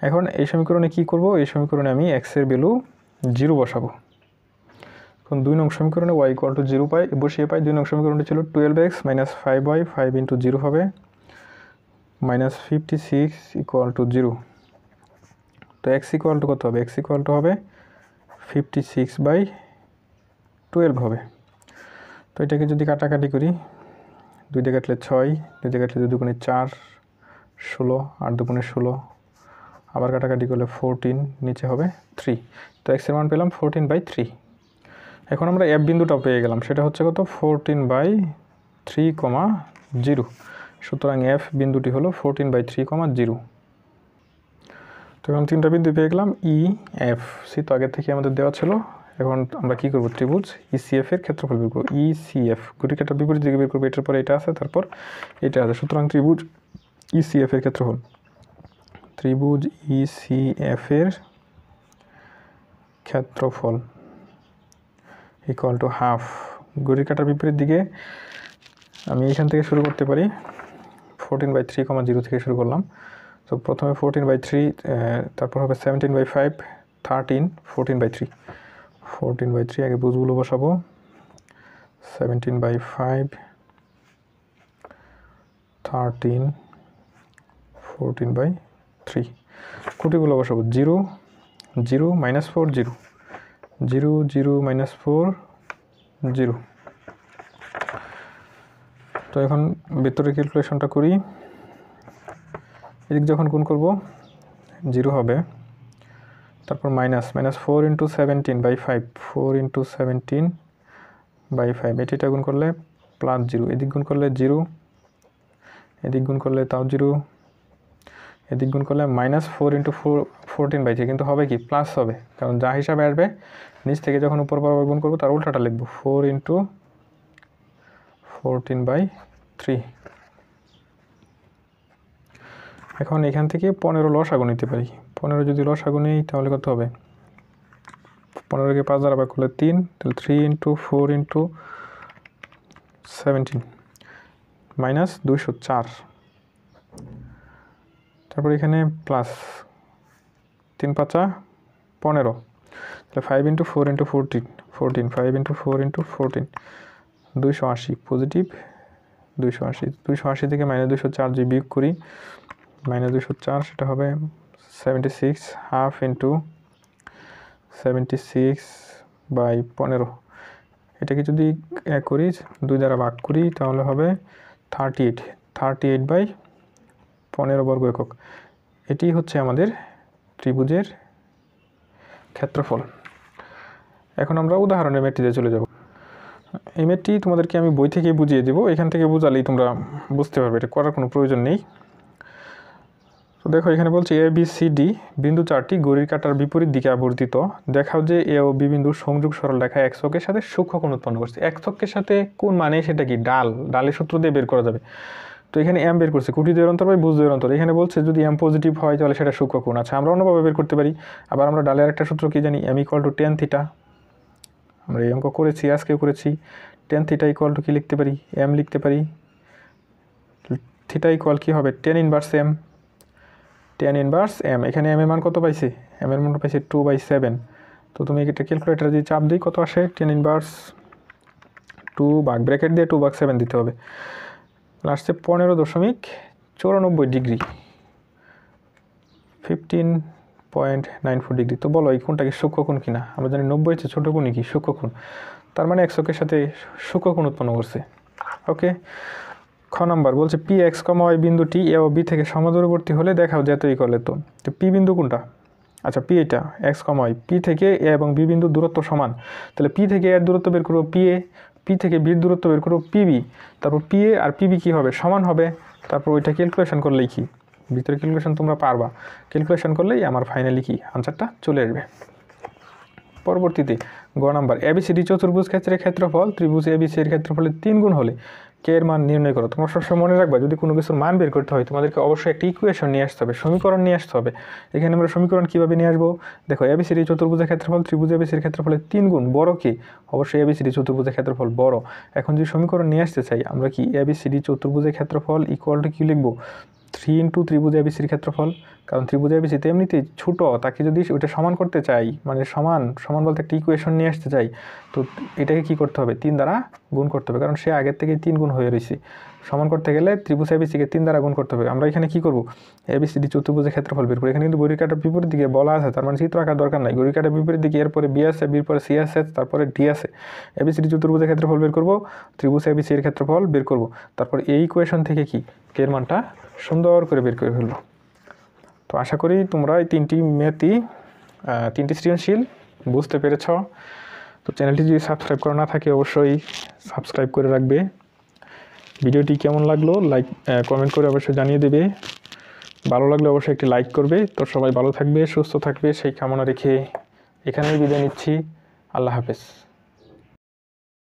এখন এই সমীকরণে কি করব? এই সমীকরণে আমি x এর ভ্যালু 0 বসাবো। এখন 2 নং সমীকরণে y = 0 বসিয়ে পাই। 2 নং সমীকরণটি ছিল 12x - 5y, 5 × 0 হবে -56 = 0। তো x = কত হবে? x = হবে 56/12 হবে। তো এটাকে যদি কাটাকাটি করি, 2 দিয়ে কাটলে 6, 2 দিয়ে কাটলে 2 দুগুণে 4, 16, 8 দুগুণে 16, আবার কাটাকাটি করলে 14, নিচে হবে 3। তো x এর মান পেলাম 14/3। এখন আমরা f বিন্দুটাও পেয়ে গেলাম, সেটা হচ্ছে কত? 14/3, 0। সুতরাং f বিন্দুটি হলো 14/3, 0। তো এখন 3টা বিন্দু পেয়ে গেলাম E, F, C তো আগে থেকে আমাদের দেওয়া ছিল। এখন আমরা কি করব? ত্রিভুজ ECF এর ক্ষেত্রফল বের করব। ECF গুটি কাটার বিপরীত দিকে বের করব, এটার পরে এটা আছে, তারপর এটা আছে। সুতরাং ত্রিভুজ ECF এর ক্ষেত্রফল, ত্রিভুজ ECF এর ক্ষেত্রফল = হাফ। গুটি কাটার বিপরীত দিকে আমি এখান থেকে শুরু করতে পারি, 14/3, 0 থেকে শুরু করলাম। তো প্রথমে 14/3, তারপর হবে 17/5, 13, 14/3, 14/3 আগে বুঝগুলো বসাবো, 17/5, 13, 14/3 কোটিগুলো বসাবো, 0, 0, -4, 0, 0, 0, -4, 0। তো এখন ভেতরে ক্যালকুলেশনটা করি। এদিক যখন গুণ করব 0 হবে, তারপর -4 × 17/5, 4 × 17/5, এটা গুণ করলে +0, এদিক গুণ করলে 0, এদিক গুণ করলে তাও 0, এদিক গুণ করলে -4 × 14/3, কিন্তু হবে কি? প্লাস হবে, কারণ যা হিসাবে আসবে নিচ থেকে যখন উপর বরাবর গুণ করবো তার উল্টাটা লিখবো, 4 × 14/3। এখন এখান থেকে 15 লসাগু নিতে পারি। 15 যদি লসাগু নিই তাহলে কত হবে? 15কে 5 দ্বারা ভাগ করলে 3, তাহলে 3 × 4 × 17 -204। তারপর এখানে প্লাস 3 × 5 = 15, তাহলে 5 × 4 × 14, 5 × 4 × 14, 280 পজিটিভ, 280 থেকে -204 যদি বিয়োগ করি, -204 সেটা হবে 76, হাফ × 76/15। এটাকে যদি করি 2 দ্বারা ভাগ করি তাহলে হবে 38, 38/15 বর্গ একক। এটি হচ্ছে আমাদের ত্রিভুজের ক্ষেত্রফল। এখন আমরা উদাহরণের ম্যাটটিতে চলে যাব। এই ম্যাটটি তোমাদেরকে আমি বই থেকে বুঝিয়ে দেবো, এখান থেকে বুঝালেই তোমরা বুঝতে পারবে, এটা করার কোনো প্রয়োজন নেই। তো দেখো এখানে বলছে ABCD বিন্দু 4টি ঘড়ির কাঁটার বিপরীত দিকে আবর্তিত। দেখাও যে A ও B বিন্দুর সংযোগ সরল রেখা এক ছকের সাথে সূক্ষ্মকোণ উৎপন্ন করছে। এক ছকের সাথে কোণ মানে সেটা কি? ডালের সূত্র দিয়ে বের করা যাবে। তো এখানে m বের করছে, কোটি দ্বয়ের অন্তর বাই ভুজ দ্বয়ের অন্তর। এখানে বলছে যদি m পজিটিভ হয় তাহলে সেটা সূক্ষ্মকোণ। আচ্ছা, আমরা অন্যভাবে বের করতে পারি। আবার আমরা ডালের একটা সূত্র কি জানি? m = tan θ। আমরা এই অঙ্ক করেছি, আজকেও করেছি। tan θ = কি লিখতে পারি? m লিখতে পারি। θ = কি হবে? tan inverse m, tan inverse m। এখানে m এর মান কত পাইছে? m এর মান পাইছে 2/7। তো তুমি এটা ক্যালকুলেটরে যদি চাপ দিই কত আসে? tan ইনভার্স 2 ভাগ ব্র্যাকেট দিয়ে 2/7 দিতে হবে, আসছে 15.94 ডিগ্রি, 15.94 ডিগ্রি। তো বলো এই কোণটা কি সূক্ষ্মকোণ কিনা? আমরা জানি 90 হচ্ছে ছোট কোণই কি? সূক্ষ্মকোণ। তার মানে এক্স অক্ষের সাথে সূক্ষ্মকোণ উৎপন্ন করছে। ওকে, খ নাম্বার বলছে পি এক্স কমা ওয়াই বিন্দুটি এ ও বি থেকে সমদূরবর্তী হলে দেখাও যে এতই করলে। তো পি বিন্দু কোনটা? আচ্ছা পি এটা এক্স কমা ওয়াই, পি থেকে এ এবং বি বিন্দুর দূরত্ব সমান, তাহলে পি থেকে এর দূরত্ব বের করবো পি এ, পি থেকে বির দূরত্ব বের করবো পিবি, তারপর পি এ আর পিবি কী হবে? সমান হবে। তারপর ওইটা ক্যালকুলেশন করলেই কি, ভিতরে ক্যালকুলেশন তোমরা পারবা, ক্যালকুলেশন করলেই আমার ফাইনালি কি আনসারটা চলে আসবে। পরবর্তীতে গ নাম্বার এবিসিডি চতুর্ভুজ ক্ষেত্রের ক্ষেত্রফল ত্রিভুজ এবিসি এর ক্ষেত্রফলের 3 গুণ হলে কে এর মান নির্ণয় করো। তোমরা সবসময় মনে রাখবা যদি কোনো কিছুর মান বের করতে হয় তোমাদেরকে অবশ্যই একটা ইকুয়েশন নিয়ে আসতে হবে, সমীকরণ নিয়ে আসতে হবে। এখানে আমরা সমীকরণ কীভাবে নিয়ে আসবো? দেখো এবিসিডি চতুর্ভুজের ক্ষেত্রফল ত্রিভুজ এবিসির ক্ষেত্রফলের 3 গুণ, বড় কি? অবশ্যই এবিসিডি চতুর্ভুজের ক্ষেত্রফল বড়। এখন যদি সমীকরণ নিয়ে আসতে চাই আমরা কি এবিসিডি চতুর্ভুজের ক্ষেত্রফল ইকুয়াল টু কী লিখবো? 3 ইন্টু ত্রিভুজ এবিসির ক্ষেত্রফল, কারণ ত্রিভুজ এবিসি তো এমনিতেই ছোটো, তাকে যদি ওইটা সমান করতে চাই, মানে সমান বলতে একটা ইকুয়েশন নিয়ে আসতে চাই, তো এটাকে কী করতে হবে? 3 দ্বারা গুণ করতে হবে, কারণ সে আগের থেকে 3 গুণ হয়ে রয়েছে। সমান করতে গেলে ত্রিভুজ এবিসিকে 3 দ্বারা গুণ করতে হবে। আমরা এখানে কী করবো? এবিসিডি চতুর্ভুজের ক্ষেত্রফল বের করি। এখানে কিন্তু ঘড়ির কাঁটার বিপরীত দিকে বলা আছে, তার মানে চিত্র আঁকার দরকার নাই। ঘড়ির কাঁটার বিপরীত দিকে এরপরে বি আছে, বির পরে সি আছে, তারপরে ডি আছে। এবিসিডি চতুর্ভুজের ক্ষেত্রফল বের করবো, ত্রিভুজ এবিসি এর ক্ষেত্রফল বের করবো, তারপর এই ইকুয়েশন থেকে কি কে এর মানটা সুন্দর করে বের করে ফেলবো। তো আশা করি তোমরা এই তিনটি সৃজনশীল বুঝতে পেরেছ। তো চ্যানেলটি যদি সাবস্ক্রাইব করা না থাকে অবশ্যই সাবস্ক্রাইব করে রাখবে। ভিডিওটি কেমন লাগলো কমেন্ট করে অবশ্যই জানিয়ে দেবে। ভালো লাগলে অবশ্যই একটি লাইক করবে। তো সবাই ভালো থাকবে, সুস্থ থাকবে সেই কামনা রেখে এখানেই বিদায় নিচ্ছি। আল্লাহ হাফেজ।